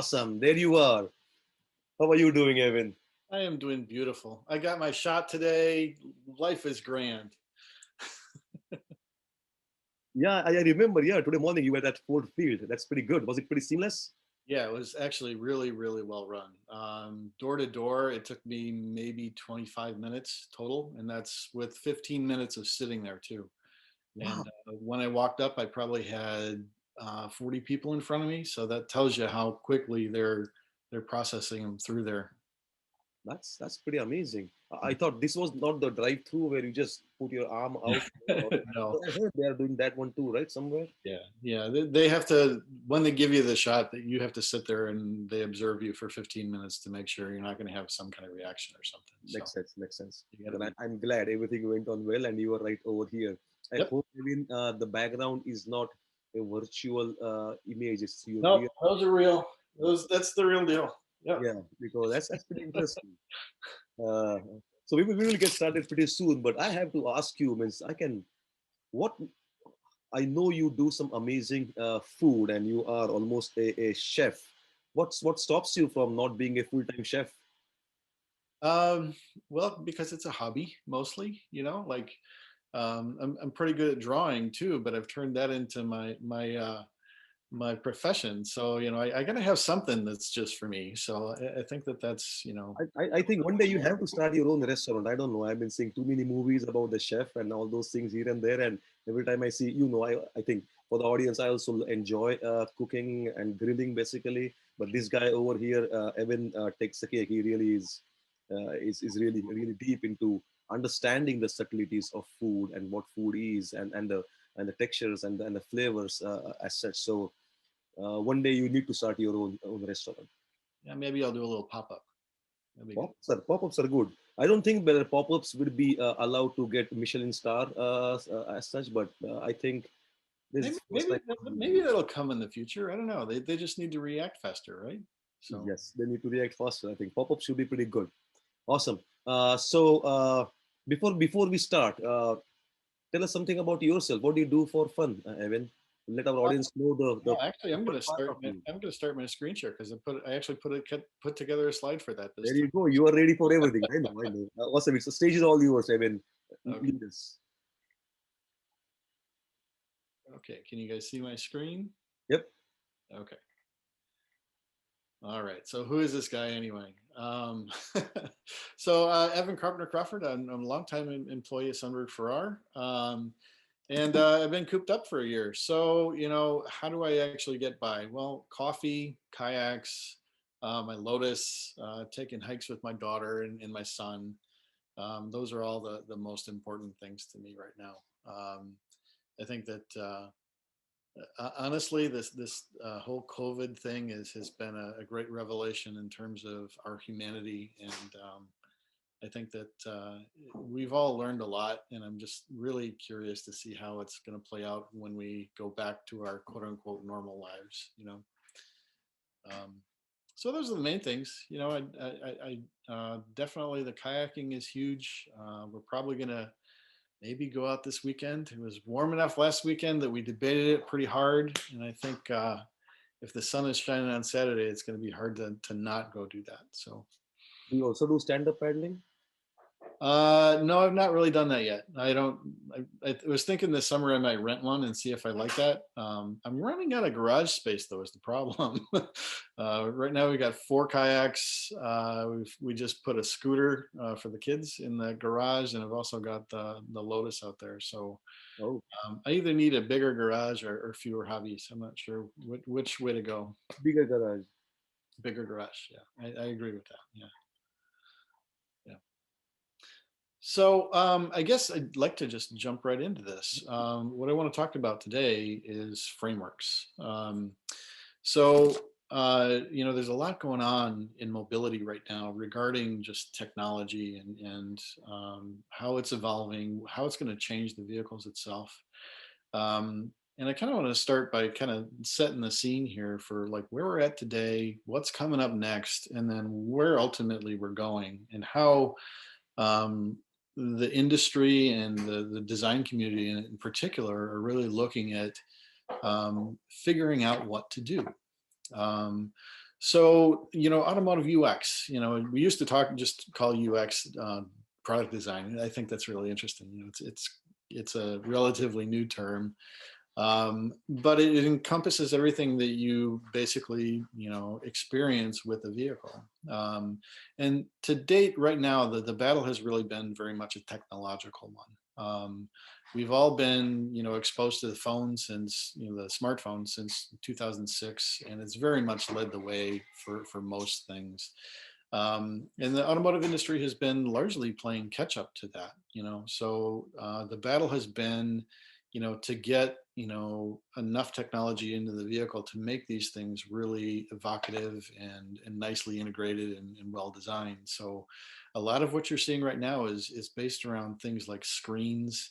Awesome. There you are. How are you doing, Evan? I am doing beautiful. I got my shot today. Life is grand. Yeah, I remember. Yeah, today morning you were at Ford Field. That's pretty good. Was it pretty seamless? Yeah, it was actually really, really well run. Door to door, it took me maybe 25 minutes total, and that's with 15 minutes of sitting there too. Wow, And when I walked up, I probably had 40 people in front of me, so that tells you how quickly they're processing them through there. that's pretty amazing. I thought this was not the drive-through where you just put your arm out. No. I heard they are doing that one too, right? Somewhere. Yeah. They have to, when they give you the shot, that you have to sit there and they observe you for 15 minutes to make sure you're not going to have some kind of reaction or something. So Makes sense. Makes sense. you got to Then be. I'm glad everything went on well and you were right over here. I Yep. hope even the background is not a virtual image. It's your Nope. real. Those are real. That's the real deal. Yep. Yeah, because that's pretty interesting. Uh, so we will get started pretty soon. But I have to ask you, means I can what I know you do some amazing food and you are almost a chef. What stops you from not being a full-time chef? Um, well, because it's a hobby mostly, like I'm pretty good at drawing too, but I've turned that into my profession. So, I got to have something that's just for me. So I think I think one day you have to start your own restaurant. I don't know. I've been seeing too many movies about the chef and all those things here and there. And every time I see, I think for the audience, I also enjoy cooking and grilling basically. But this guy over here, Evan, takes the cake. He really is really really deep into understanding the subtleties of food and what food is and the textures and the flavors as such. So one day you need to start your own restaurant. yeah, maybe I'll do a little pop up. That'd be good. Pop-ups are good. I don't think whether pop-ups will be allowed to get Michelin star as such, but I think this Maybe is first maybe time. maybe that'll come in the future. I don't know. They just need to react faster, right? So Yes, they need to react faster. I think pop-ups should be pretty good. Awesome. So before we start, tell us something about yourself. What do you do for fun, Evan? Let our audience know the no, actually, good part of you. I'm gonna start my screen share because I actually put together a slide for that this There time. you go. You are ready for everything. I know. I know. Awesome. It's the stage is all yours, Evan. Okay. Lead us. Okay. Can you guys see my screen? Yep. Okay. All right. So who is this guy anyway? So Evan Carpenter Crawford. I'm a longtime employee at Sundberg-Ferar. And I've been cooped up for a year. So, how do I actually get by? Well, coffee, kayaks, my Lotus, taking hikes with my daughter and my son. Those are all the most important things to me right now. I think that honestly, this whole COVID thing has been a great revelation in terms of our humanity, and I think that we've all learned a lot, and I'm just really curious to see how it's going to play out when we go back to our quote unquote normal lives. Um, so those are the main things. I definitely the kayaking is huge. We're probably going to maybe go out this weekend. It was warm enough last weekend that we debated it pretty hard, and I think if the sun is shining on Saturday, it's going to be hard to not go do that. So. Do you also do stand-up paddling? No, I've not really done that yet. I don't. I was thinking this summer I might rent one and see if I like that. I'm running out of garage space though. Is the problem? Right now we got 4 kayaks. We just put a scooter for the kids in the garage, and I've also got the Lotus out there. So Oh, I either need a bigger garage or fewer hobbies. I'm not sure which way to go. bigger garage. Bigger garage. Yeah, I agree with that. Yeah. Yeah. So I guess I'd like to just jump right into this. What I want to talk about today is frameworks. So there's a lot going on in mobility right now regarding just technology and how it's evolving, how it's going to change the vehicles itself. And I kind of want to start by kind of setting the scene here for like where we're at today, what's coming up next, and then where ultimately we're going, and how um, the industry and the design community in particular are really looking at figuring out what to do. Um, So, automotive UX, we used to just call UX product design. I think that's really interesting. It's a relatively new term, but it encompasses everything that you basically, experience with the vehicle. And to date, right now, the battle has really been very much a technological one. We've all been, exposed to the phone since, the smartphone since 2006, and it's very much led the way for most things. And the automotive industry has been largely playing catch up to that, So the battle has been, to get, enough technology into the vehicle to make these things really evocative and nicely integrated and well designed. So a lot of what you're seeing right now is based around things like screens,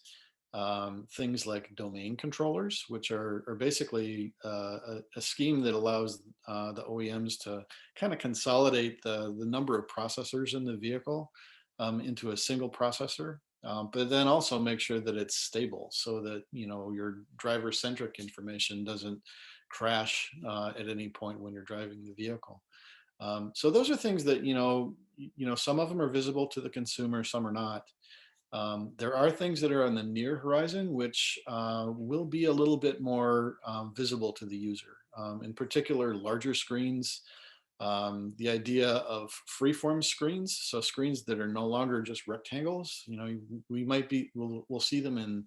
things like domain controllers, which are basically a scheme that allows the OEMs to kind of consolidate the number of processors in the vehicle into a single processor, but then also make sure that it's stable so that your driver-centric information doesn't crash at any point when you're driving the vehicle. So those are things that some of them are visible to the consumer, some are not. There are things that are on the near horizon, which will be a little bit more visible to the user. In particular, larger screens, the idea of freeform screens, so screens that are no longer just rectangles. We'll see them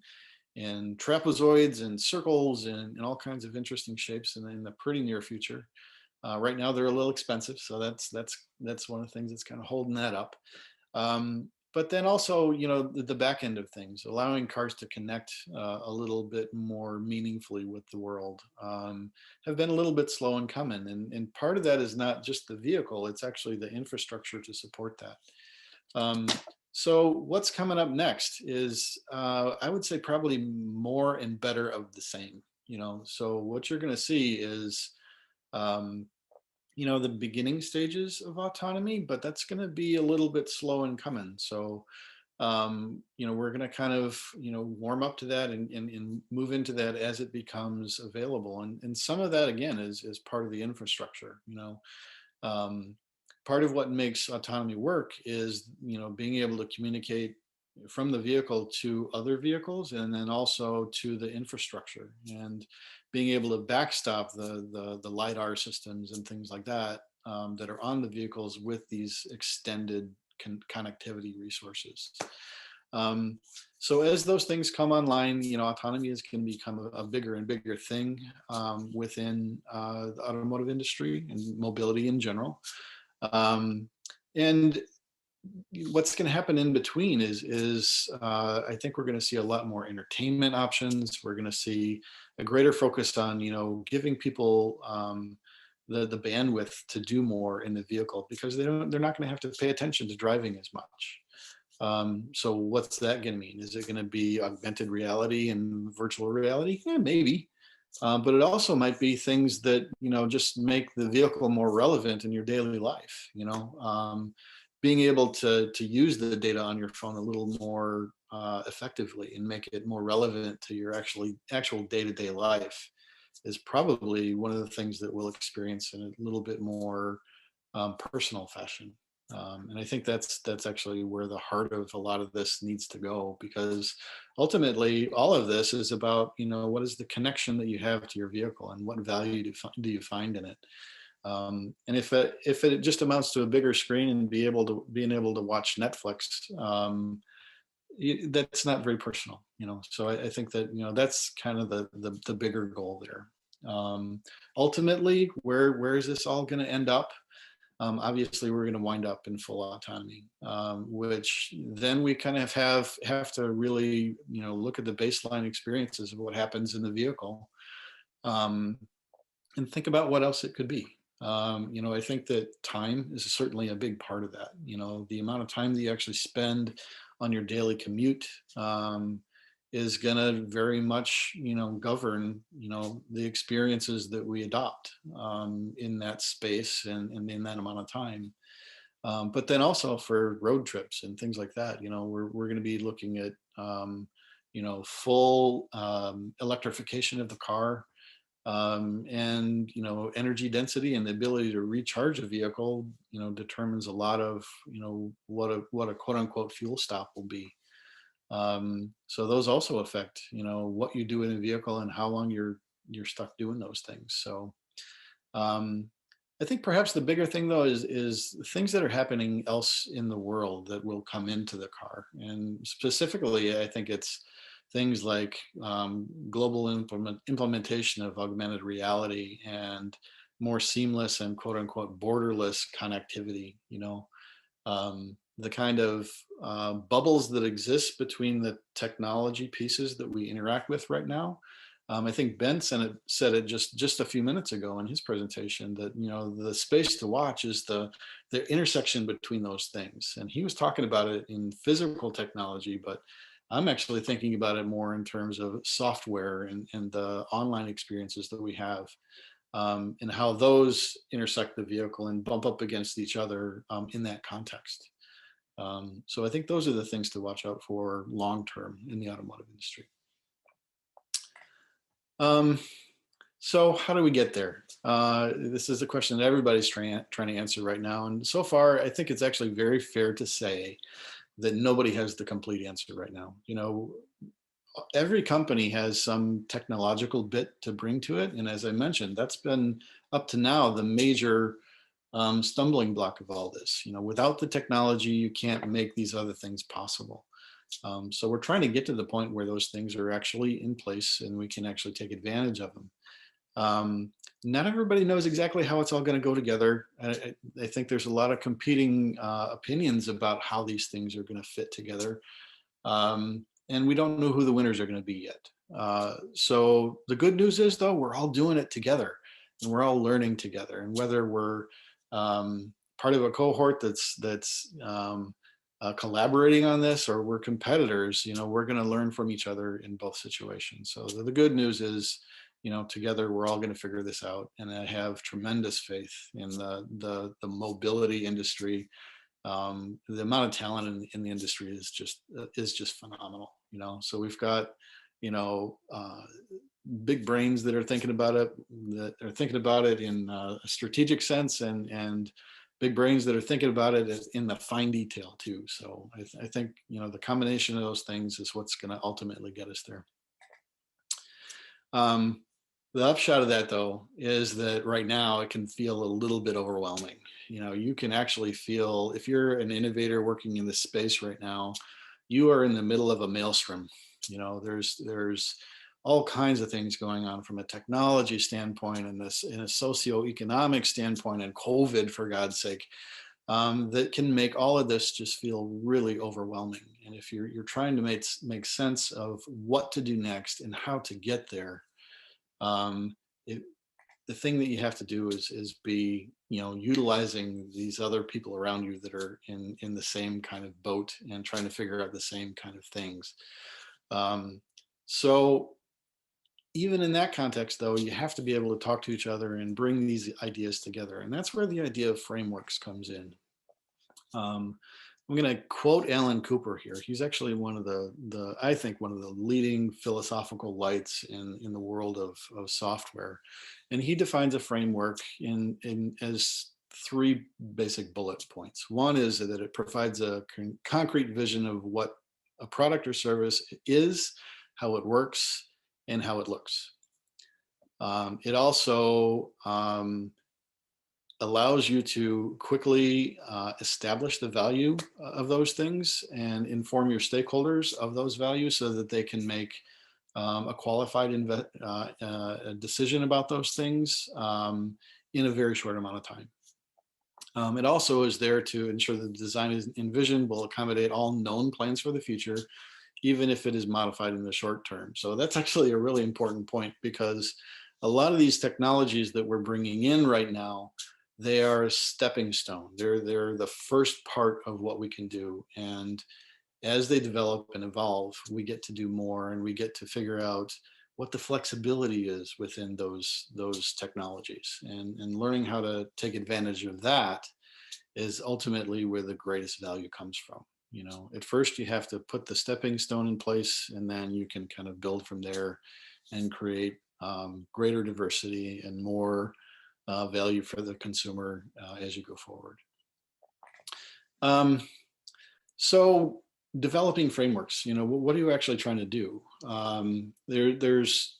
in trapezoids and circles and all kinds of interesting shapes in the pretty near future. Right now, they're a little expensive, so that's one of the things that's kind of holding that up. But then also, the back end of things, allowing cars to connect a little bit more meaningfully with the world, have been a little bit slow in coming. And part of that is not just the vehicle, it's actually the infrastructure to support that. So what's coming up next is, I would say, probably more and better of the same. So what you're going to see is, the beginning stages of autonomy, but that's going to be a little bit slow in coming. So, we're going to kind of, warm up to that and move into that as it becomes available. And some of that, again, is part of the infrastructure. Um, Part of what makes autonomy work is, being able to communicate from the vehicle to other vehicles and then also to the infrastructure, and being able to backstop the lidar systems and things like that, that are on the vehicles with these extended connectivity resources. So as those things come online, autonomy is going to become a bigger and bigger thing within the automotive industry and mobility in general. And what's going to happen in between is I think we're going to see a lot more entertainment options. We're going to see a greater focus on giving people the bandwidth to do more in the vehicle, because they're not going to have to pay attention to driving as much. So what's that going to mean? Is it going to be augmented reality and virtual reality? Yeah, maybe. But it also might be things that just make the vehicle more relevant in your daily life. Being able to use the data on your phone a little more effectively and make it more relevant to your actual day-to-day life is probably one of the things that we'll experience in a little bit more personal fashion. And I think that's actually where the heart of a lot of this needs to go, because ultimately all of this is about what is the connection that you have to your vehicle and what value do you find in it. And if it just amounts to a bigger screen and being able to watch Netflix, that's not very personal, So I think that that's kind of the bigger goal there. Ultimately, where is this all going to end up? Obviously, we're going to wind up in full autonomy, which then we kind of have to really look at the baseline experiences of what happens in the vehicle, and think about what else it could be. I think that time is certainly a big part of that. The amount of time that you actually spend on your daily commute is going to very much, govern, the experiences that we adopt in that space and in that amount of time. But then also for road trips and things like that, we're going to be looking at, full electrification of the car. And energy density and the ability to recharge a vehicle determines a lot of what a quote unquote fuel stop will be. So those also affect what you do in a vehicle and how long you're stuck doing those things. So um, I think perhaps the bigger thing though is things that are happening else in the world that will come into the car, and specifically, I think it's things like global implementation of augmented reality and more seamless and quote unquote borderless connectivity. The kind of bubbles that exist between the technology pieces that we interact with right now. I think Ben said it just a few minutes ago in his presentation that the space to watch is the intersection between those things, and he was talking about it in physical technology, but I'm actually thinking about it more in terms of software and the online experiences that we have, and how those intersect the vehicle and bump up against each other in that context. So I think those are the things to watch out for long term in the automotive industry. So how do we get there? This is a question that everybody's trying to answer right now. And so far, I think it's actually very fair to say that nobody has the complete answer right now. Every company has some technological bit to bring to it. And as I mentioned, that's been up to now the major stumbling block of all this. Without the technology, you can't make these other things possible. So we're trying to get to the point where those things are actually in place and we can actually take advantage of them. Not everybody knows exactly how it's all going to go together. I think there's a lot of competing opinions about how these things are going to fit together. And we don't know who the winners are going to be yet. So the good news is, though, we're all doing it together and we're all learning together. And whether we're part of a cohort that's collaborating on this or we're competitors, we're going to learn from each other in both situations. So the good news is, together we're all going to figure this out. And I have tremendous faith in the mobility industry. The amount of talent in the industry is just phenomenal. So we've got big brains that are thinking about it in a strategic sense, and big brains that are thinking about it in the fine detail too. So I think the combination of those things is what's going to ultimately get us there. The upshot of that, though, is that right now it can feel a little bit overwhelming. You can actually feel, if you're an innovator working in this space right now, you are in the middle of a maelstrom. There's all kinds of things going on from a technology standpoint and this in a socioeconomic standpoint, and COVID, for God's sake, that can make all of this just feel really overwhelming. And if you're trying to make sense of what to do next and how to get there, the thing that you have to do is be utilizing these other people around you that are in the same kind of boat and trying to figure out the same kind of things. So even in that context, though, you have to be able to talk to each other and bring these ideas together, and that's where the idea of frameworks comes in. I'm going to quote Alan Cooper here. He's actually one of I think one of the leading philosophical lights in the world of software. And he defines a framework as three basic bullet points. One is that it provides a concrete vision of what a product or service is, how it works, and how it looks. It also allows you to quickly establish the value of those things and inform your stakeholders of those values so that they can make a qualified decision about those things in a very short amount of time. It also is there to ensure that the design is envisioned will accommodate all known plans for the future, even if it is modified in the short term. So that's actually a really important point, because a lot of these technologies that we're bringing in right now, they are a stepping stone. They're the first part of what we can do. And as they develop and evolve, we get to do more, and we get to figure out what the flexibility is within those technologies. And learning how to take advantage of that is ultimately where the greatest value comes from. At first you have to put the stepping stone in place, and then you can kind of build from there and create greater diversity, and more value for the consumer as you go forward. Um, so developing frameworks, what are you actually trying to do? There's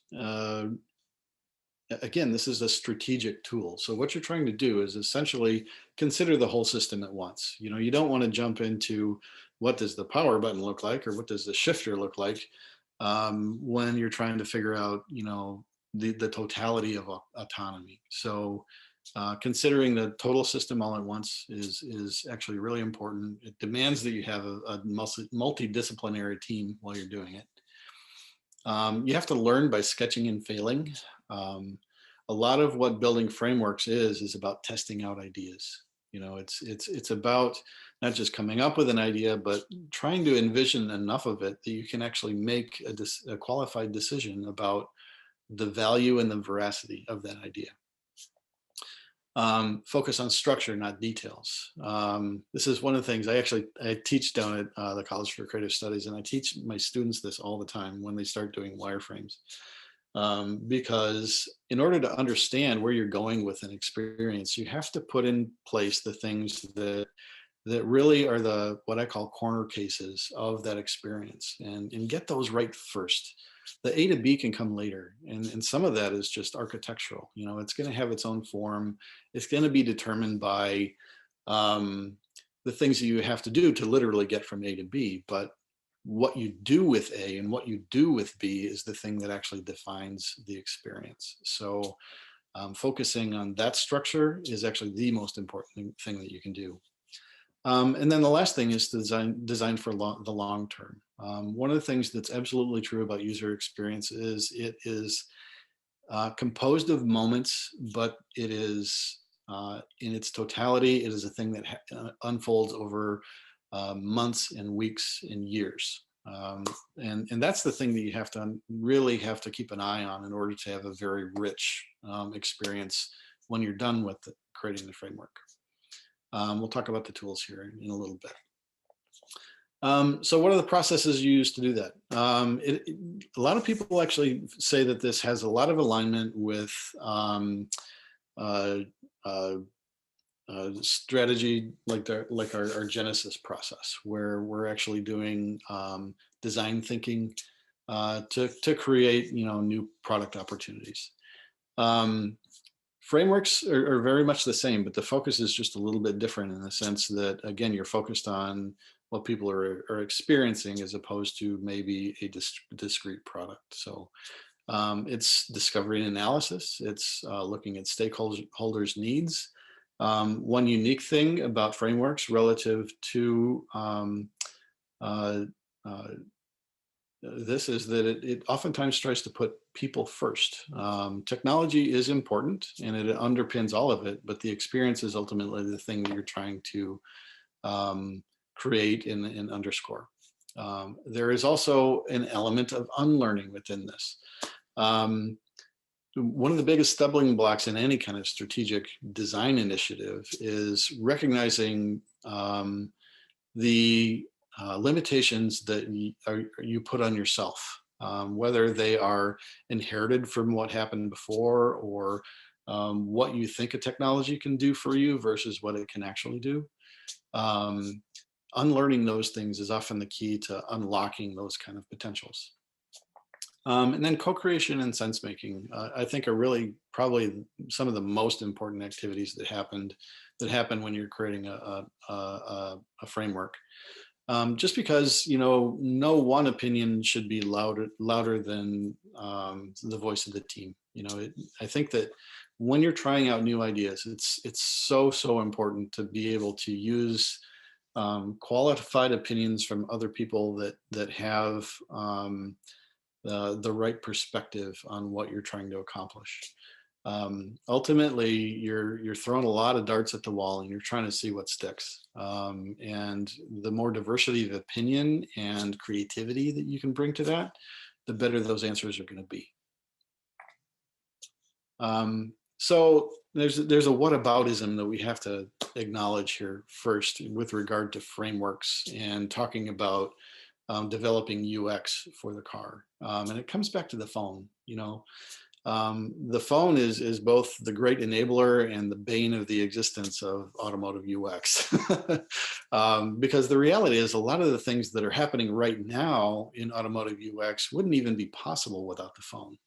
again, this is a strategic tool. So what you're trying to do is essentially consider the whole system at once. You don't want to jump into what does the power button look like or what does the shifter look like when you're trying to figure out, the totality of autonomy. So considering the total system all at once is actually really important. It demands that you have a multidisciplinary team while you're doing it. You have to learn by sketching and failing. A lot of what building frameworks is about testing out ideas. It's about not just coming up with an idea, but trying to envision enough of it that you can actually make a qualified decision about the value and the veracity of that idea. Focus on structure, not details. This is one of the things I teach down at the College for Creative Studies, and I teach my students this all the time when they start doing wireframes. Because in order to understand where you're going with an experience, you have to put in place the things that really are what I call corner cases of that experience, and get those right first. The A to B can come later, and some of that is just architectural. It's going to have its own form. It's going to be determined by the things that you have to do to literally get from A to B, but what you do with A and what you do with B is the thing that actually defines the experience. So focusing on that structure is actually the most important thing that you can do. And then the last thing is to design for the long term. One of the things that's absolutely true about user experience is it is composed of moments, but it is in its totality, it is a thing that unfolds over months and weeks and years. And that's the thing that you really have to keep an eye on in order to have a very rich experience when you're done with creating the framework. We'll talk about the tools here in a little bit. So what are the processes you use to do that? A lot of people actually say that this has a lot of alignment with strategy like our Genesis process, where we're actually doing design thinking to create new product opportunities. Frameworks are very much the same, but the focus is just a little bit different in the sense that, again, you're focused on what people are experiencing as opposed to maybe a discrete product. So it's discovery and analysis. It's looking at stakeholders' needs. One unique thing about frameworks relative to this is that it oftentimes tries to put people first. Technology is important and it underpins all of it, but the experience is ultimately the thing that you're trying to create and underscore. There is also an element of unlearning within this. One of the biggest stumbling blocks in any kind of strategic design initiative is recognizing the limitations that you put on yourself, whether they are inherited from what happened before or what you think a technology can do for you versus what it can actually do. Unlearning those things is often the key to unlocking those kind of potentials. And then co-creation and sense making, I think, are really probably some of the most important activities that happen when you're creating a framework. Just because no one opinion should be louder than the voice of the team. I think that when you're trying out new ideas, it's so important to be able to use qualified opinions from other people that have the right perspective on what you're trying to accomplish. Ultimately, you're throwing a lot of darts at the wall and you're trying to see what sticks. And the more diversity of opinion and creativity that you can bring to that, the better those answers are going to be. So there's a whataboutism that we have to acknowledge here first with regard to frameworks and talking about developing UX for the car. And it comes back to the phone. The phone is both the great enabler and the bane of the existence of automotive UX. Because the reality is a lot of the things that are happening right now in automotive UX wouldn't even be possible without the phone.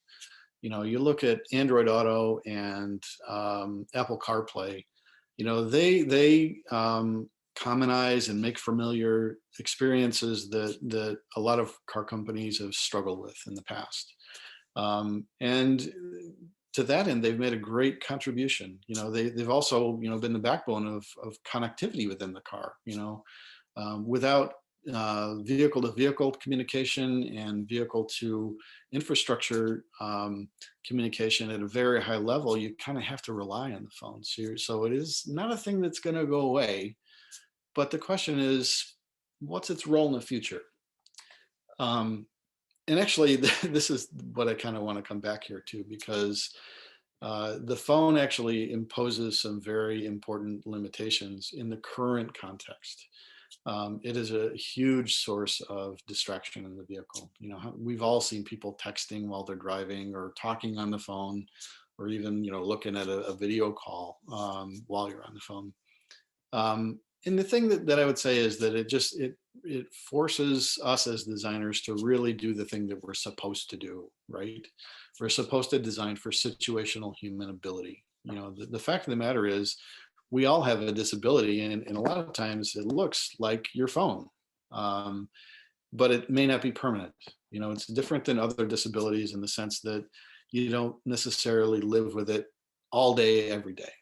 You know, you look at Android Auto and Apple CarPlay, you know, they commonize and make familiar experiences that a lot of car companies have struggled with in the past. And to that end, they've made a great contribution. You know, they've also, you know, been the backbone of connectivity within the car, you know, without vehicle to vehicle communication and vehicle to infrastructure communication at a very high level, you kind of have to rely on the phone. So it is not a thing that's going to go away. But the question is, what's its role in the future? And actually, this is what I kind of want to come back here to, because the phone actually imposes some very important limitations in the current context. It is a huge source of distraction in the vehicle. You know, we've all seen people texting while they're driving, or talking on the phone, or even, you know, looking at a video call while you're on the phone. And the thing that I would say is that it forces us as designers to really do the thing that we're supposed to do, right? We're supposed to design for situational human ability. You know, the fact of the matter is, we all have a disability, and a lot of times it looks like your phone, but it may not be permanent. You know, it's different than other disabilities in the sense that you don't necessarily live with it all day, every day.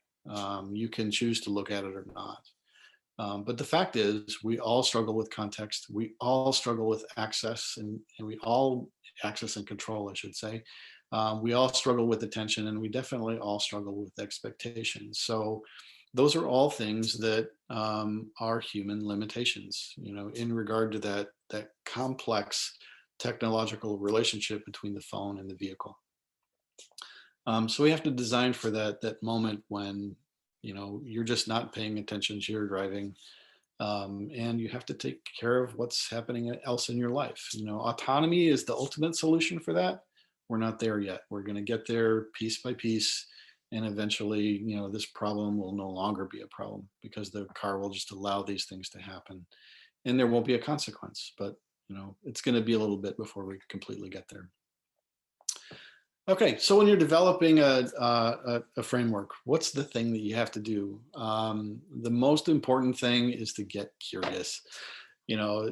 You can choose to look at it or not. But the fact is, we all struggle with context. We all struggle with access, and we all access and control, I should say. We all struggle with attention, and we definitely all struggle with expectations. So those are all things that are human limitations, you know, in regard to that complex technological relationship between the phone and the vehicle. So we have to design for that moment when, you know, you're just not paying attention to your driving, and you have to take care of what's happening else in your life. You know, autonomy is the ultimate solution for that. We're not there yet. We're going to get there piece by piece, and eventually, you know, this problem will no longer be a problem because the car will just allow these things to happen, and there won't be a consequence. But, you know, it's going to be a little bit before we completely get there. Okay, so when you're developing a framework, what's the thing that you have to do? The most important thing is to get curious. You know,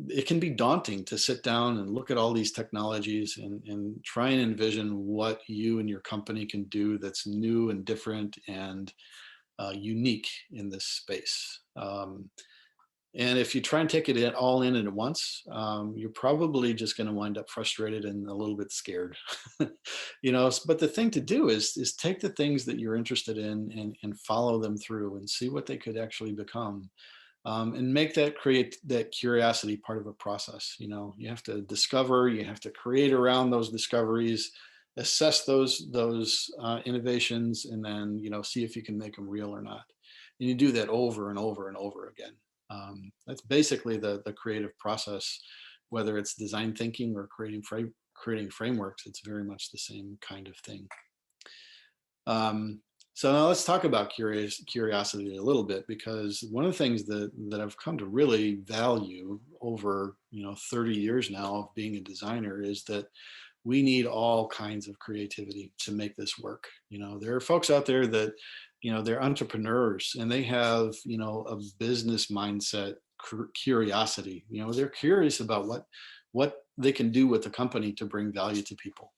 it can be daunting to sit down and look at all these technologies and try and envision what you and your company can do that's new and different and unique in this space. And if you try and take it all in at once, you're probably just going to wind up frustrated and a little bit scared. You know, but the thing to do is take the things that you're interested in and follow them through and see what they could actually become, and make create that curiosity part of a process. You know, you have to discover, you have to create around those discoveries, assess those innovations, and then, you know, see if you can make them real or not. And you do that over and over and over again. That's basically the creative process, whether it's design thinking or creating frameworks. It's very much the same kind of thing. So now let's talk about curiosity a little bit, because one of the things that I've come to really value over, you know, 30 years now of being a designer is that we need all kinds of creativity to make this work. You know, there are folks out there that, you know, they're entrepreneurs and they have, you know, a business mindset, curiosity. You know, they're curious about what they can do with the company to bring value to people,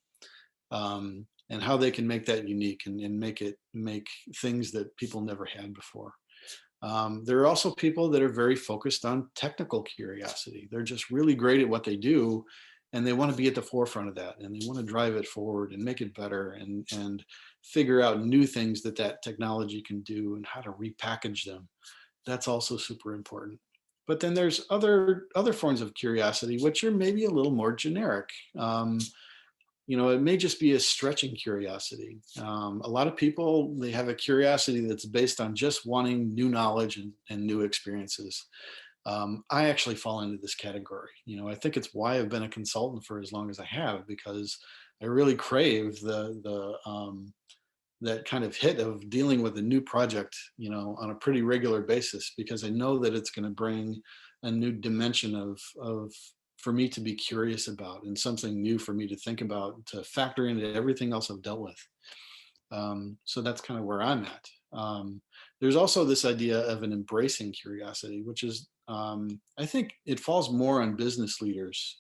and how they can make that unique and make things that people never had before. There are also people that are very focused on technical curiosity. They're just really great at what they do, and they want to be at the forefront of that, and they want to drive it forward and make it better, and figure out new things that technology can do and how to repackage them. That's also super important. But then there's other forms of curiosity which are maybe a little more generic. You know, it may just be a stretching curiosity. A lot of people, they have a curiosity that's based on just wanting new knowledge and new experiences. I actually fall into this category. You know, I think it's why I've been a consultant for as long as I have, because I really crave that kind of hit of dealing with a new project, on a pretty regular basis, because I know that it's going to bring a new dimension of for me to be curious about, and something new for me to think about, to factor into everything else I've dealt with. So that's kind of where I'm at. There's also this idea of an embracing curiosity, which is, I think it falls more on business leaders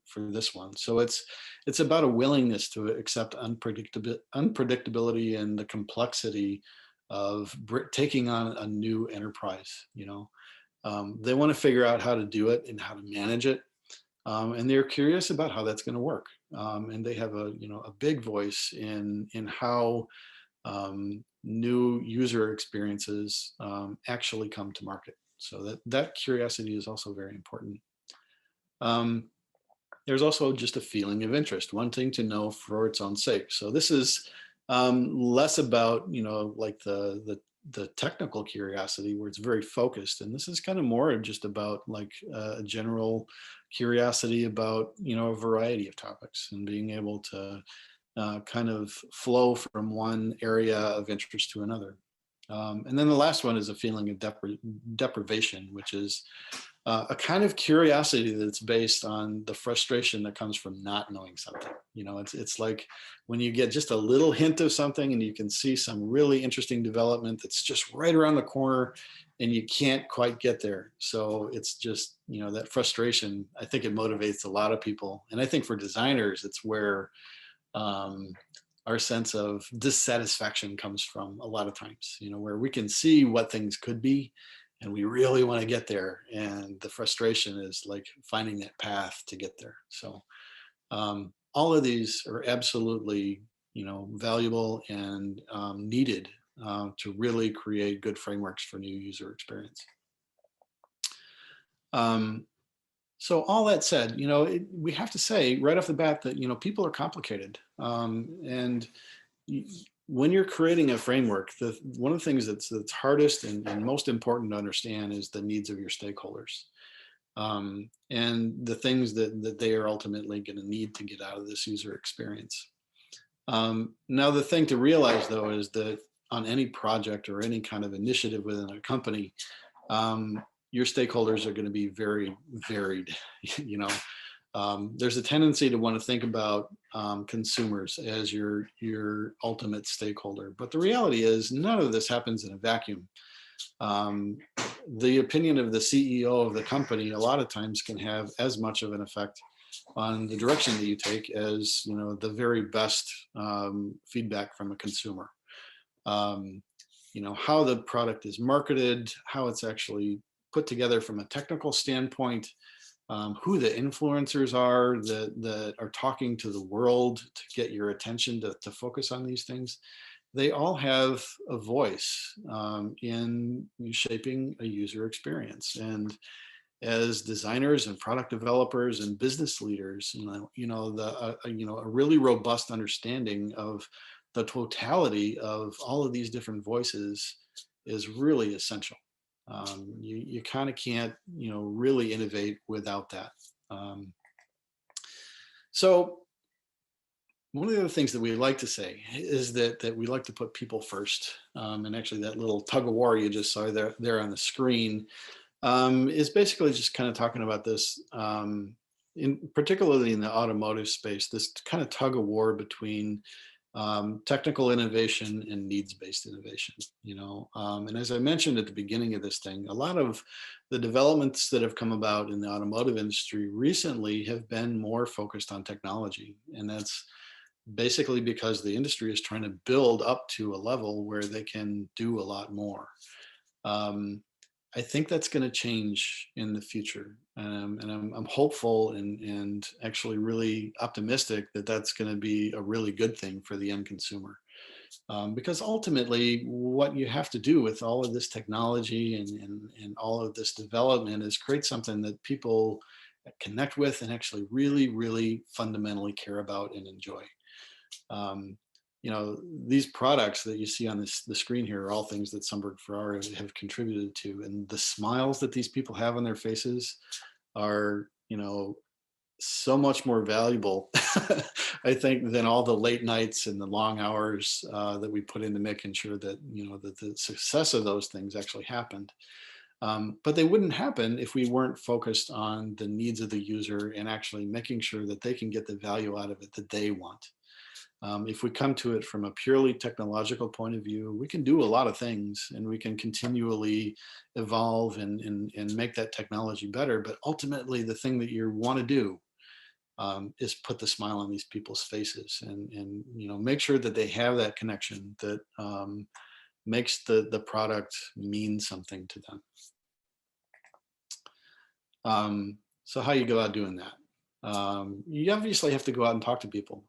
for this one. So it's about a willingness to accept unpredictability and the complexity of taking on a new enterprise. They want to figure out how to do it and how to manage it, and they're curious about how that's going to work. And they have a big voice in how new user experiences actually come to market. So that curiosity is also very important. Um, there's also just a feeling of interest, wanting to know for its own sake. So this is less about, like the technical curiosity where it's very focused. And this is kind of more just about like a general curiosity about, a variety of topics, and being able to kind of flow from one area of interest to another. And then the last one is a feeling of deprivation, which is a kind of curiosity that's based on the frustration that comes from not knowing something. It's like when you get just a little hint of something and you can see some really interesting development that's just right around the corner and you can't quite get there. So it's just, that frustration, I think it motivates a lot of people. And I think for designers, it's where our sense of dissatisfaction comes from a lot of times, where we can see what things could be and we really want to get there. And the frustration is like finding that path to get there. So all of these are absolutely, valuable and needed to really create good frameworks for new user experience. So all that said, we have to say right off the bat that, people are complicated. And when you're creating a framework, one of the things that's hardest and most important to understand is the needs of your stakeholders, and the things that they are ultimately going to need to get out of this user experience. Now, the thing to realize, though, is that on any project or any kind of initiative within a company, your stakeholders are going to be very varied. There's a tendency to want to think about consumers as your ultimate stakeholder, but the reality is none of this happens in a vacuum. The opinion of the CEO of the company a lot of times can have as much of an effect on the direction that you take as the very best feedback from a consumer. How the product is marketed, how it's actually put together from a technical standpoint, who the influencers are that are talking to the world to get your attention to focus on these things. They all have a voice in shaping a user experience. And as designers and product developers and business leaders, a really robust understanding of the totality of all of these different voices is really essential. You kind of can't, really innovate without that. So one of the other things that we like to say is that we like to put people first. And actually that little tug of war you just saw there on the screen is basically just kind of talking about this, particularly in the automotive space, this kind of tug of war between technical innovation and needs-based innovation. And as I mentioned at the beginning of this thing, a lot of the developments that have come about in the automotive industry recently have been more focused on technology. And that's basically because the industry is trying to build up to a level where they can do a lot more. I think that's going to change in the future, and I'm hopeful and actually really optimistic that that's going to be a really good thing for the end consumer, because ultimately what you have to do with all of this technology and all of this development is create something that people connect with and actually really, really fundamentally care about and enjoy. These products that you see on the screen here are all things that Sundberg-Ferar have contributed to, and the smiles that these people have on their faces are, so much more valuable, I think, than all the late nights and the long hours that we put into making sure that, that the success of those things actually happened. But they wouldn't happen if we weren't focused on the needs of the user and actually making sure that they can get the value out of it that they want. If we come to it from a purely technological point of view, we can do a lot of things and we can continually evolve and make that technology better. But ultimately, the thing that you want to do is put the smile on these people's faces and make sure that they have that connection that makes the product mean something to them. So how you go out doing that? You obviously have to go out and talk to people.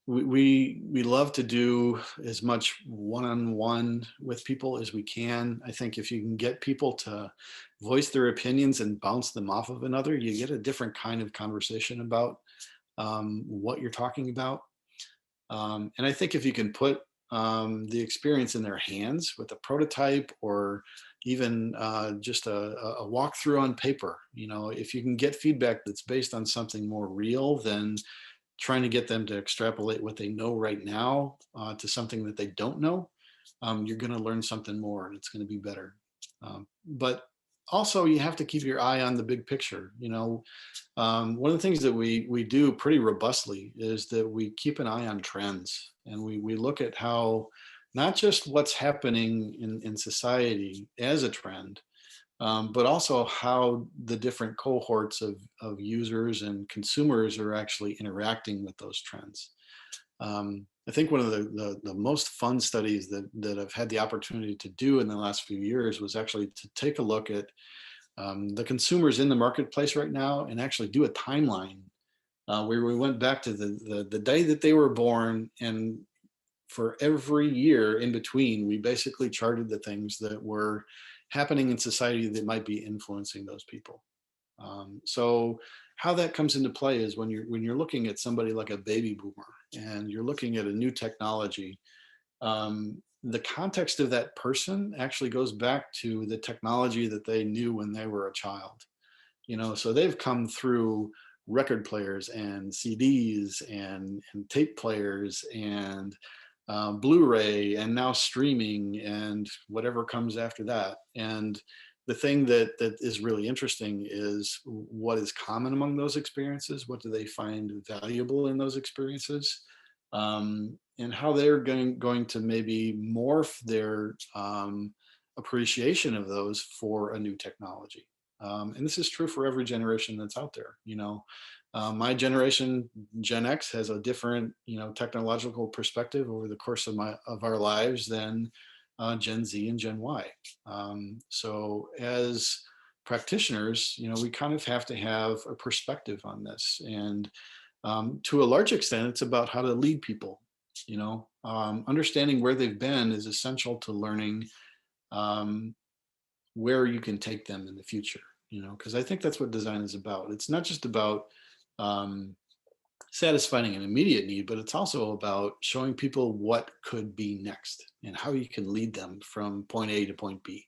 We love to do as much one-on-one with people as we can. I think if you can get people to voice their opinions and bounce them off of another, you get a different kind of conversation about what you're talking about. And I think if you can put the experience in their hands with a prototype or even just a walkthrough on paper, if you can get feedback that's based on something more real than trying to get them to extrapolate what they know right now to something that they don't know, you're going to learn something more and it's going to be better. But also you have to keep your eye on the big picture. One of the things that we do pretty robustly is that we keep an eye on trends, and we look at how not just what's happening in society as a trend, but also how the different cohorts of users and consumers are actually interacting with those trends. I think one of the most fun studies that I've had the opportunity to do in the last few years was actually to take a look at the consumers in the marketplace right now and actually do a timeline where we went back to the day that they were born, and for every year in between, we basically charted the things that were happening in society that might be influencing those people. So how that comes into play is when you're looking at somebody like a baby boomer and you're looking at a new technology, the context of that person actually goes back to the technology that they knew when they were a child. So they've come through record players and CDs and tape players and Blu-ray and now streaming and whatever comes after that. And the thing that is really interesting is what is common among those experiences. What do they find valuable in those experiences? And how they're going to maybe morph their appreciation of those for a new technology. And this is true for every generation that's out there. My generation, Gen X, has a different, technological perspective over the course of our lives than Gen Z and Gen Y. So as practitioners, we kind of have to have a perspective on this. And to a large extent, it's about how to lead people. Understanding where they've been is essential to learning where you can take them in the future. Because I think that's what design is about. It's not just about satisfying an immediate need, but it's also about showing people what could be next and how you can lead them from point A to point B.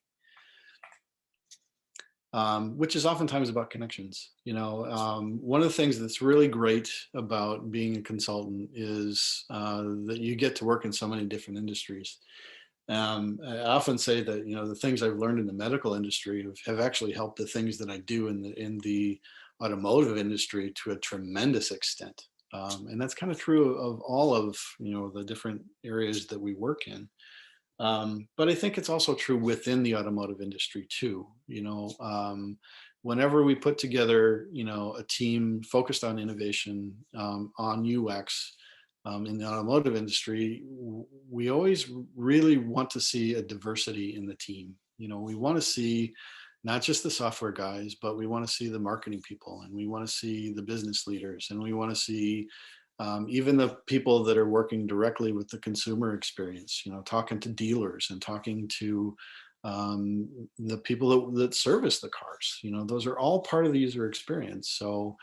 Which is oftentimes about connections. One of the things that's really great about being a consultant is that you get to work in so many different industries. I often say that the things I've learned in the medical industry have actually helped the things that I do in the automotive industry to a tremendous extent, and that's kind of true of all of the different areas that we work in. But I think it's also true within the automotive industry too. Whenever we put together, a team focused on innovation, on UX, in the automotive industry, we always really want to see a diversity in the team. We want to see not just the software guys, but we want to see the marketing people, and we want to see the business leaders, and we want to see even the people that are working directly with the consumer experience, talking to dealers and talking to the people that service the cars. Those are all part of the user experience. So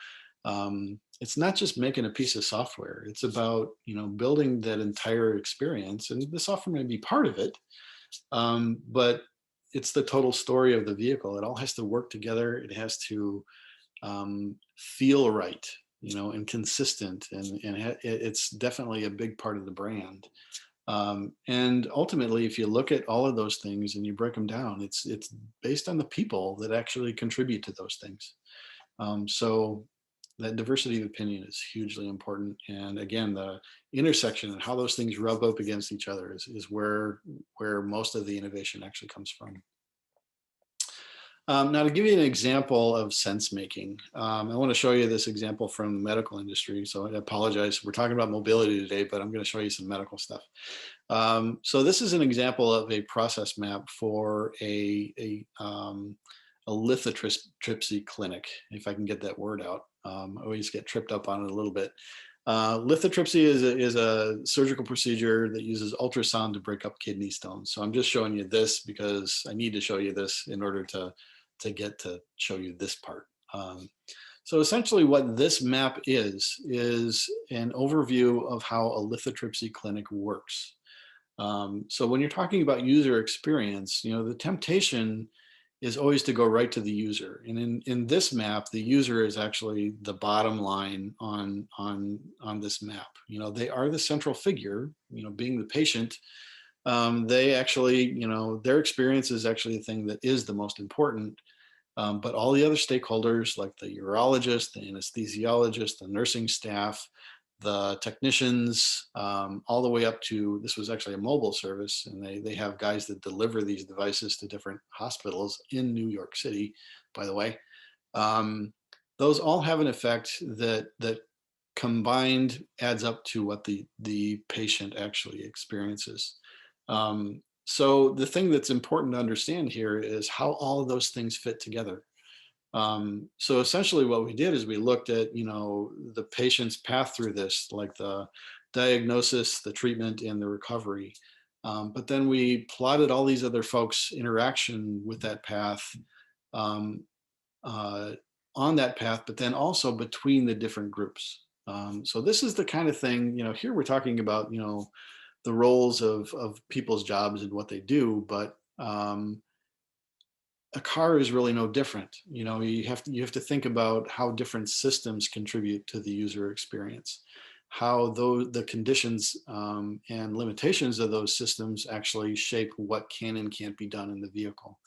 it's not just making a piece of software. It's about, building that entire experience, and the software may be part of it, but it's the total story of the vehicle. It all has to work together. It has to feel right, and consistent, and it's definitely a big part of the brand. And ultimately, if you look at all of those things and you break them down, it's based on the people that actually contribute to those things. So that diversity of opinion is hugely important. And again, the intersection and how those things rub up against each other is where most of the innovation actually comes from. Now, to give you an example of sense making, I want to show you this example from the medical industry. So I apologize. We're talking about mobility today, but I'm going to show you some medical stuff. So this is an example of a process map for a lithotripsy clinic, if I can get that word out. I always get tripped up on it a little bit. Lithotripsy is a surgical procedure that uses ultrasound to break up kidney stones. So I'm just showing you this because I need to show you this in order to get to show you this part. So essentially what this map is an overview of how a lithotripsy clinic works. So when you're talking about user experience, the temptation is always to go right to the user. And in this map, the user is actually the bottom line on this map. They are the central figure, being the patient. They actually, their experience is actually the thing that is the most important. But all the other stakeholders, like the urologist, the anesthesiologist, the nursing staff, the technicians, all the way up to, this was actually a mobile service, and they have guys that deliver these devices to different hospitals in New York City, by the way. Those all have an effect that combined adds up to what the patient actually experiences. So the thing that's important to understand here is how all of those things fit together. So essentially what we did is we looked at, the patient's path through this, like the diagnosis, the treatment, and the recovery. But then we plotted all these other folks' interaction with that path, on that path, but then also between the different groups. So this is the kind of thing, here we're talking about, the roles of people's jobs and what they do, but a car is really no different. You have to think about how different systems contribute to the user experience, how the conditions and limitations of those systems actually shape what can and can't be done in the vehicle.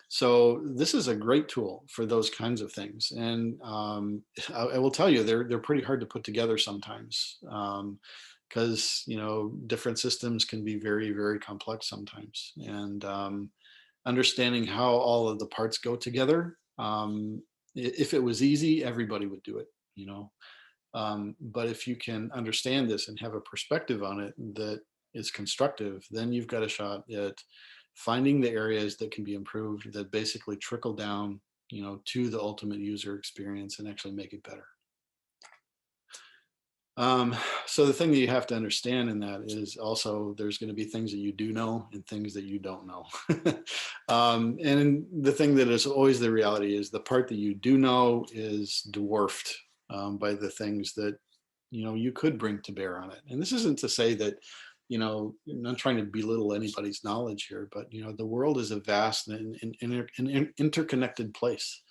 So this is a great tool for those kinds of things, and I will tell you they're pretty hard to put together sometimes, because different systems can be very, very complex sometimes, and understanding how all of the parts go together. If it was easy, everybody would do it, but if you can understand this and have a perspective on it that is constructive, then you've got a shot at finding the areas that can be improved that basically trickle down, to the ultimate user experience and actually make it better. So the thing that you have to understand in that is also there's going to be things that you do know and things that you don't know. And the thing that is always the reality is the part that you do know is dwarfed by the things that, you could bring to bear on it. And this isn't to say that, I'm not trying to belittle anybody's knowledge here, but, the world is a vast and interconnected place.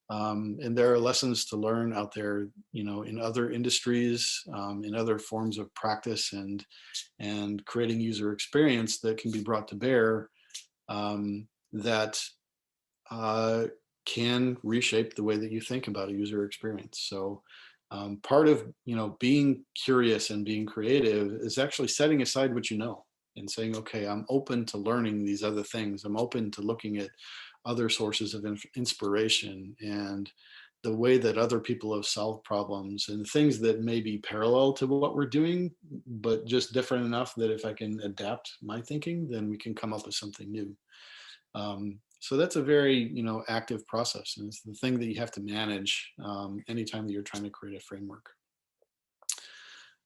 And there are lessons to learn out there, in other industries, in other forms of practice, and creating user experience that can be brought to bear, that can reshape the way that you think about a user experience. So part of being curious and being creative is actually setting aside what you know and saying, okay, I'm open to learning these other things. I'm open to looking at other sources of inspiration and the way that other people have solved problems and things that may be parallel to what we're doing, but just different enough that if I can adapt my thinking, then we can come up with something new. So that's a very, active process. And it's the thing that you have to manage anytime that you're trying to create a framework.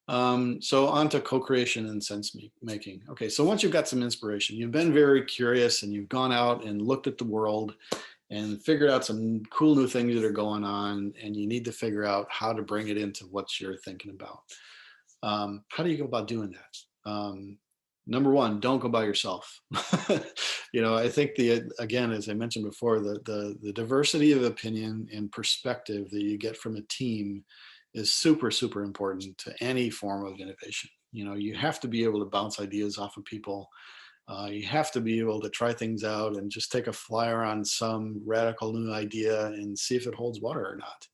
So on to co-creation and sense making. Okay, so once you've got some inspiration, you've been very curious and you've gone out and looked at the world and figured out some cool new things that are going on, and you need to figure out how to bring it into what you're thinking about. How do you go about doing that? Number one, don't go by yourself. I think again, as I mentioned before, the diversity of opinion and perspective that you get from a team is super, super important to any form of innovation. You have to be able to bounce ideas off of people. You have to be able to try things out and just take a flyer on some radical new idea and see if it holds water or not.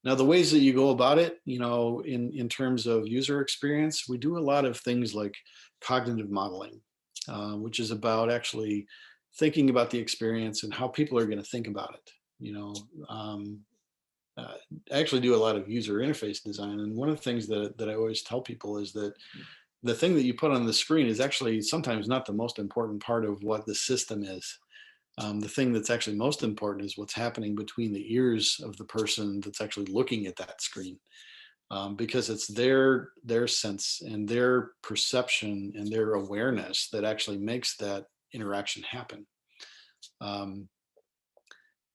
Now, the ways that you go about it, in terms of user experience, we do a lot of things like cognitive modeling, which is about actually thinking about the experience and how people are going to think about it. I actually do a lot of user interface design, and one of the things that I always tell people is that the thing that you put on the screen is actually sometimes not the most important part of what the system is. The thing that's actually most important is what's happening between the ears of the person that's actually looking at that screen, because it's their sense and their perception and their awareness that actually makes that interaction happen.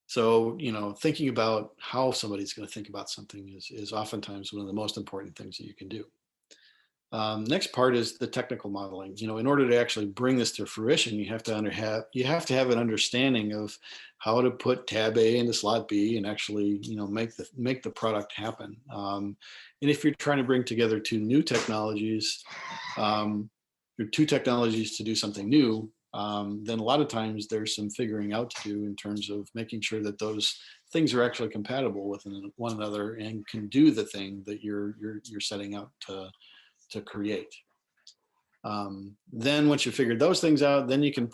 So thinking about how somebody's going to think about something is oftentimes one of the most important things that you can do. Next part is the technical modeling. In order to actually bring this to fruition, you have to have an understanding of how to put tab A into slot B and actually make the product happen. And if you're trying to bring together two new technologies, or two technologies to do something new, then a lot of times there's some figuring out to do in terms of making sure that those things are actually compatible with one another and can do the thing that you're setting out to create. Then once you figured those things out, then you can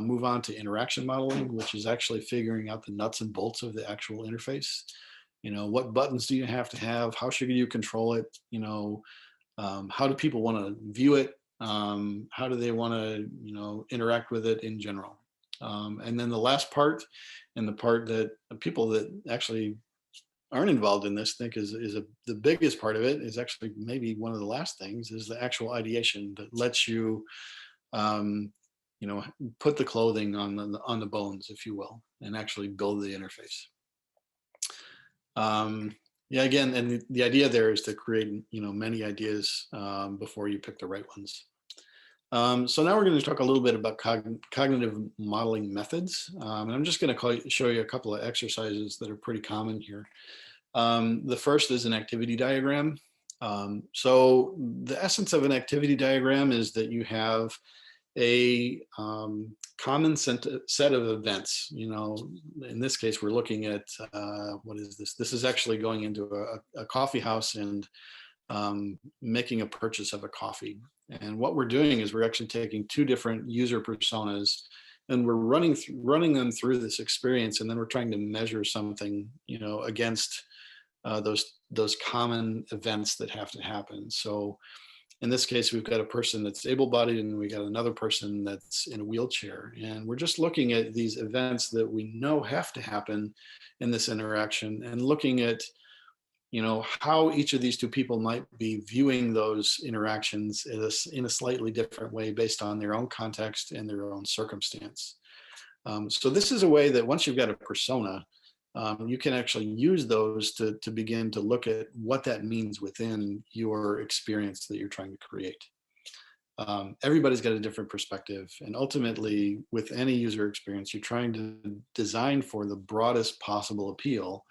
move on to interaction modeling, which is actually figuring out the nuts and bolts of the actual interface. What buttons do you have to have? How should you control it? How do people want to view it? How do they want to, interact with it in general? And then the last part, and the part that people that actually aren't involved in this think is the biggest part of it, is actually maybe one of the last things, is the actual ideation that lets you put the clothing on the bones, if you will, and actually build the interface. Again, and the idea there is to create many ideas before you pick the right ones. So now we're going to talk a little bit about cognitive modeling methods. And I'm just going to show you a couple of exercises that are pretty common here. The first is an activity diagram. So the essence of an activity diagram is that you have a common set of events. In this case, we're looking at, what is this? This is actually going into a coffee house and making a purchase of a coffee. And what we're doing is we're actually taking two different user personas and we're running them through this experience, and then we're trying to measure something, against those common events that have to happen. So in this case, we've got a person that's able-bodied and we got another person that's in a wheelchair. And we're just looking at these events that we know have to happen in this interaction and looking at how each of these two people might be viewing those interactions in a slightly different way based on their own context and their own circumstance. So this is a way that once you've got a persona, you can actually use those to begin to look at what that means within your experience that you're trying to create. Everybody's got a different perspective, and ultimately with any user experience, you're trying to design for the broadest possible appeal.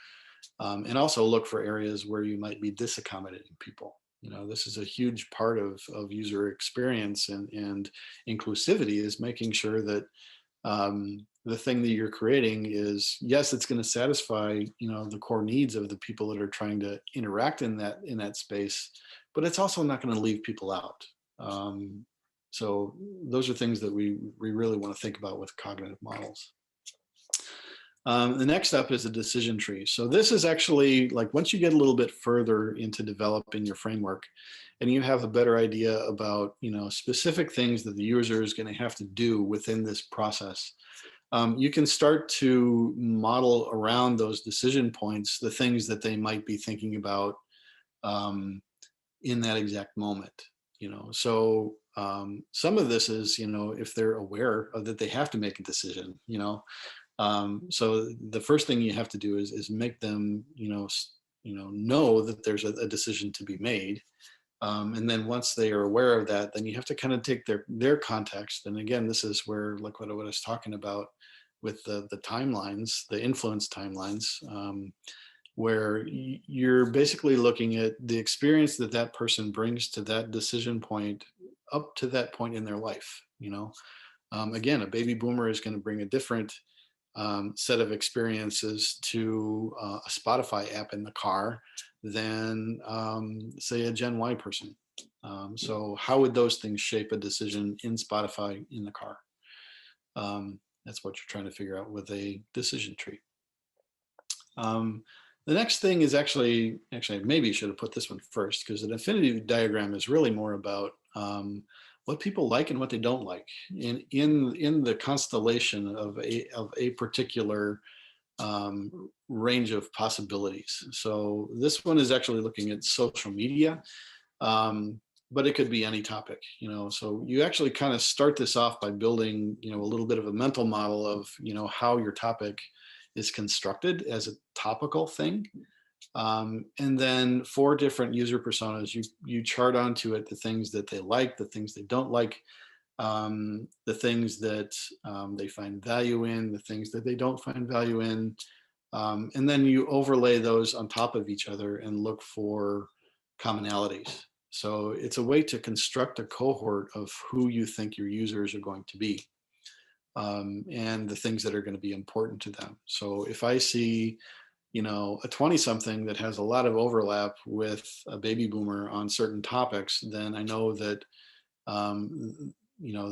And also look for areas where you might be disaccommodating people. This is a huge part of user experience and inclusivity, is making sure that the thing that you're creating is, yes, it's going to satisfy the core needs of the people that are trying to interact in that space, but it's also not going to leave people out. So those are things that we really want to think about with cognitive models. The next up is a decision tree. So this is actually, like, once you get a little bit further into developing your framework and you have a better idea about specific things that the user is going to have to do within this process, you can start to model around those decision points the things that they might be thinking about in that exact moment. So some of this is if they're aware of that they have to make a decision. So the first thing you have to do is make them know that there's a decision to be made, And then once they are aware of that, then you have to kind of take their context. And again, this is where, like what I was talking about with the timelines, the influence timelines, where you're basically looking at the experience that that person brings to that decision point up to that point in their life. Again, a baby boomer is going to bring a different set of experiences to a Spotify app in the car than, say, a Gen Y person. So how would those things shape a decision in Spotify in the car? That's what you're trying to figure out with a decision tree. The next thing is actually maybe you should have put this one first, because an affinity diagram is really more about what people like and what they don't like in the constellation of a particular range of possibilities. So this one is actually looking at social media, but it could be any topic, So you actually kind of start this off by building, a little bit of a mental model of, how your topic is constructed as a topical thing. And then 4 different user personas, you chart onto it the things that they like, the things they don't like, the things that they find value in, the things that they don't find value in. And then you overlay those on top of each other and look for commonalities. So it's a way to construct a cohort of who you think your users are going to be, and the things that are going to be important to them. So if I see, a 20-something that has a lot of overlap with a baby boomer on certain topics, then I know that,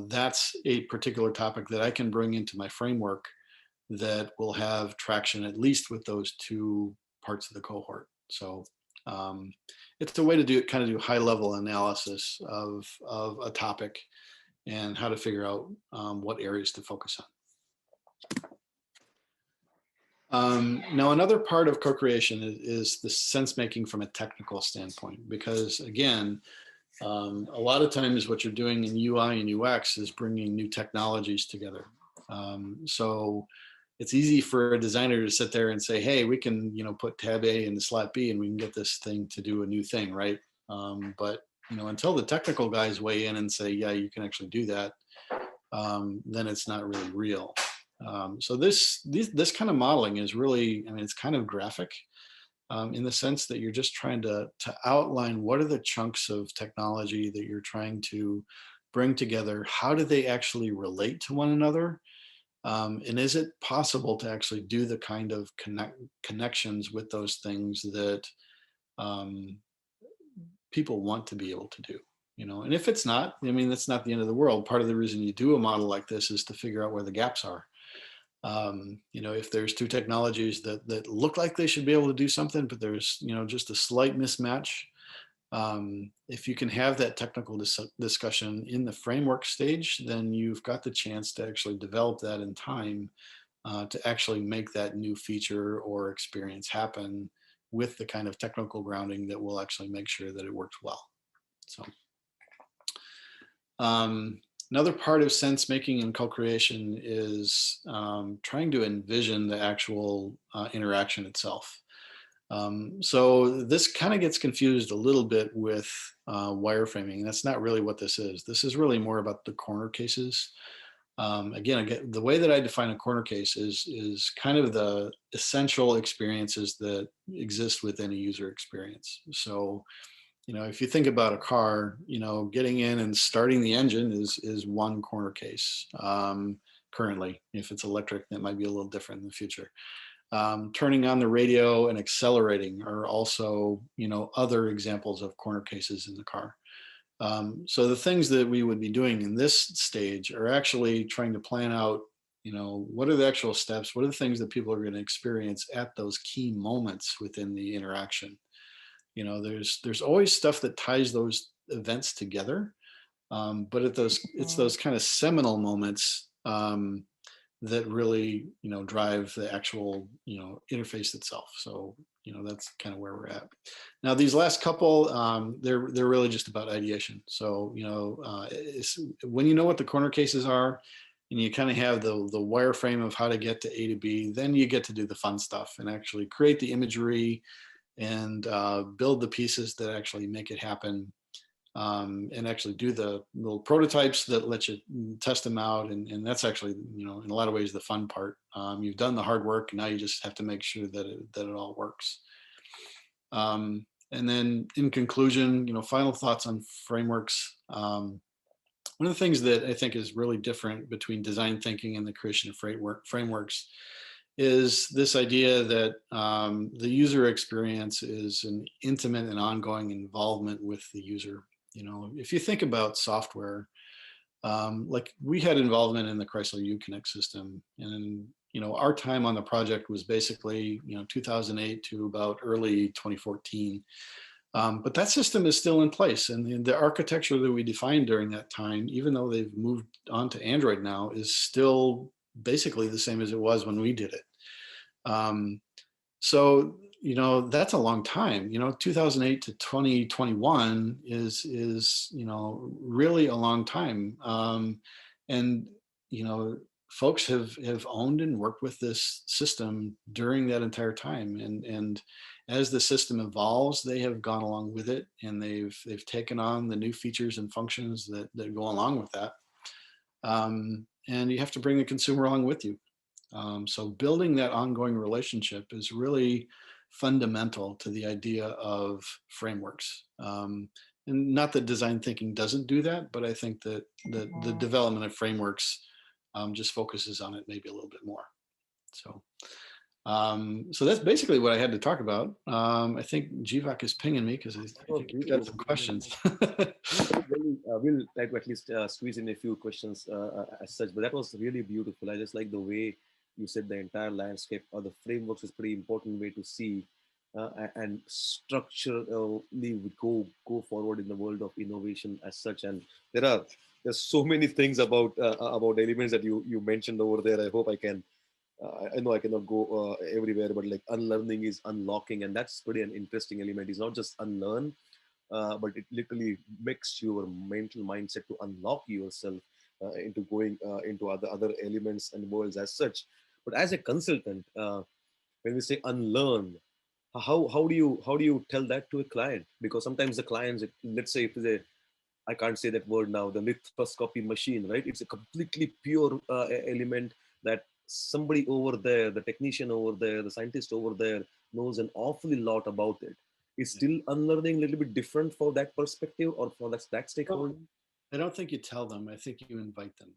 that's a particular topic that I can bring into my framework that will have traction at least with those 2 parts of the cohort. So it's a way to do high-level analysis of a topic and how to figure out what areas to focus on. Now, another part of co-creation is the sense making from a technical standpoint, because again, a lot of times what you're doing in UI and UX is bringing new technologies together. So it's easy for a designer to sit there and say, hey, we can, put tab A into slot B and we can get this thing to do a new thing, right? But until the technical guys weigh in and say, yeah, you can actually do that, then it's not really real. So this kind of modeling is really, it's kind of graphic, in the sense that you're just trying to outline what are the chunks of technology that you're trying to bring together. How do they actually relate to one another? And is it possible to actually do the kind of connections with those things that people want to be able to do? And if it's not, that's not the end of the world. Part of the reason you do a model like this is to figure out where the gaps are. If there's 2 technologies that look like they should be able to do something, but there's, just a slight mismatch. If you can have that technical discussion in the framework stage, then you've got the chance to actually develop that in time, to actually make that new feature or experience happen with the kind of technical grounding that will actually make sure that it works well. So another part of sense making and co-creation is trying to envision the actual interaction itself. So this kind of gets confused a little bit with wireframing. That's not really what this is. This is really more about the corner cases. Again, the way that I define a corner case is kind of the essential experiences that exist within a user experience. So, if you think about a car, getting in and starting the engine is one corner case. Currently, if it's electric, that might be a little different in the future. Turning on the radio and accelerating are also, other examples of corner cases in the car. So the things that we would be doing in this stage are actually trying to plan out, what are the actual steps? What are the things that people are going to experience at those key moments within the interaction? There's always stuff that ties those events together, but it's those kind of seminal moments that really drive the actual interface itself. So that's kind of where we're at now. These last couple, they're really just about ideation. So when you know what the corner cases are and you kind of have the wireframe of how to get to A to B, then you get to do the fun stuff and actually create the imagery and build the pieces that actually make it happen and actually do the little prototypes that let you test them out. And that's actually, in a lot of ways, the fun part. You've done the hard work, and now you just have to make sure that it all works. And then in conclusion, final thoughts on frameworks. One of the things that I think is really different between design thinking and the creation of frameworks is this idea that the user experience is an intimate and ongoing involvement with the user. If you think about software, like we had involvement in the Chrysler Uconnect system, and our time on the project was basically 2008 to about early 2014. But that system is still in place, and the architecture that we defined during that time, even though they've moved on to Android now, is still basically the same as it was when we did it. So that's a long time. 2008 to 2021 is really a long time. And folks have owned and worked with this system during that entire time, and as the system evolves, they have gone along with it, and they've taken on the new features and functions that go along with that. And you have to bring the consumer along with you. So building that ongoing relationship is really fundamental to the idea of frameworks. And not that design thinking doesn't do that, but I think that the development of frameworks just focuses on it maybe a little bit more. So that's basically what I had to talk about. I think Jivak is pinging me because I think he's got some questions. We'll try to at least squeeze in a few questions as such, but that was really beautiful. I just like the way you said the entire landscape or the frameworks is pretty important way to see and structurally go forward in the world of innovation as such. And there's so many things about elements that you mentioned over there. I hope I can. I know I cannot go everywhere, but like unlearning is unlocking, and that's pretty an interesting element. It's not just unlearn, but it literally makes your mental mindset to unlock yourself into going into other elements and worlds as such. But as a consultant, when we say unlearn, how do you tell that to a client? Because sometimes the clients, let's say if it's a, I can't say that word now, the lithoscopy machine, right? It's a completely pure element that somebody over there, the technician over there, the scientist over there knows an awfully lot about it. Is still unlearning a little bit different for that perspective or for that stakeholder? I don't think you tell them. I think you invite them.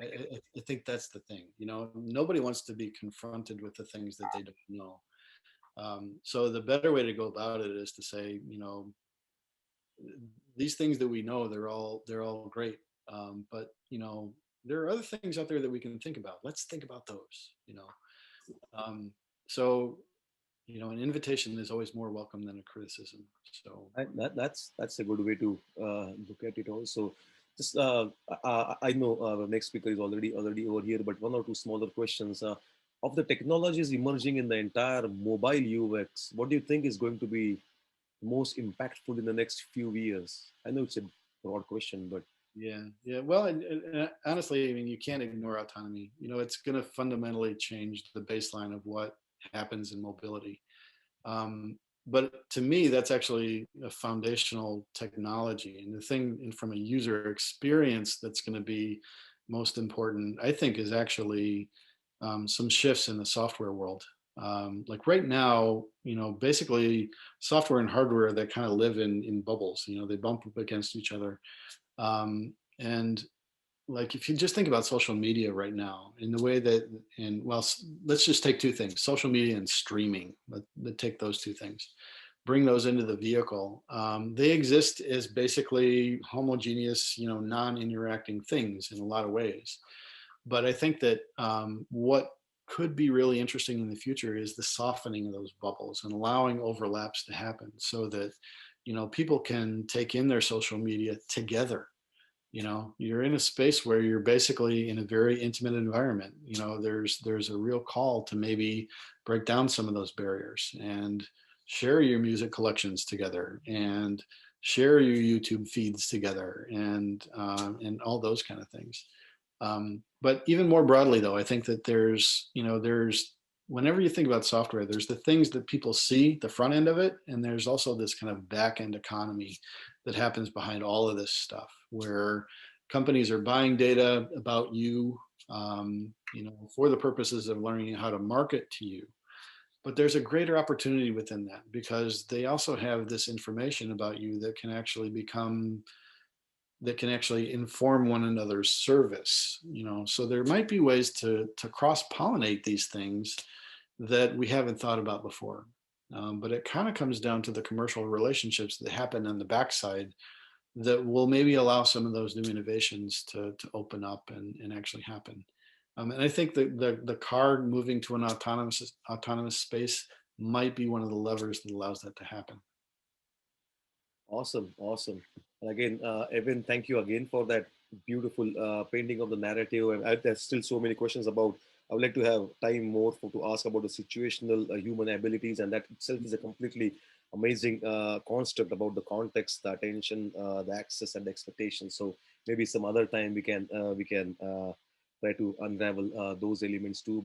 I think that's the thing. Nobody wants to be confronted with the things that they don't know. So the better way to go about it is to say, these things that we know, they're all great. But there are other things out there that we can think about. Let's think about those. So an invitation is always more welcome than a criticism. So That's a good way to look at it. Also, just I know the next speaker is already over here, but one or two smaller questions. Of the technologies emerging in the entire mobile UX, what do you think is going to be most impactful in the next few years? I know it's a broad question, but yeah. Well, and honestly, I mean, you can't ignore autonomy. It's going to fundamentally change the baseline of what happens in mobility. But to me, that's actually a foundational technology. And the thing from a user experience that's going to be most important, I think, is actually some shifts in the software world. Like right now, basically software and hardware that kind of live in bubbles. They bump up against each other. And like if you just think about social media right now in the way that, and well, let's just take two things: social media and streaming. Let's take those two things, bring those into the vehicle. They exist as basically homogeneous, non-interacting things in a lot of ways. But I think that what could be really interesting in the future is the softening of those bubbles and allowing overlaps to happen so that people can take in their social media together. You're in a space where you're basically in a very intimate environment. There's a real call to maybe break down some of those barriers and share your music collections together and share your YouTube feeds together and all those kind of things. But even more broadly, though, I think that there's whenever you think about software, there's the things that people see, the front end of it, and there's also this kind of back end economy that happens behind all of this stuff, where companies are buying data about you, for the purposes of learning how to market to you. But there's a greater opportunity within that because they also have this information about you that can actually inform one another's service. So there might be ways to cross pollinate these things that we haven't thought about before. But it kind of comes down to the commercial relationships that happen on the backside that will maybe allow some of those new innovations to open up and actually happen. And I think that the car moving to an autonomous space might be one of the levers that allows that to happen. Awesome, awesome. And again, Evan, thank you again for that beautiful painting of the narrative. And there's still so many questions about. I would like to have time more to ask about the situational human abilities, and that itself is a completely amazing construct about the context, the attention, the access, and the expectation. So maybe some other time we can try to unravel those elements too.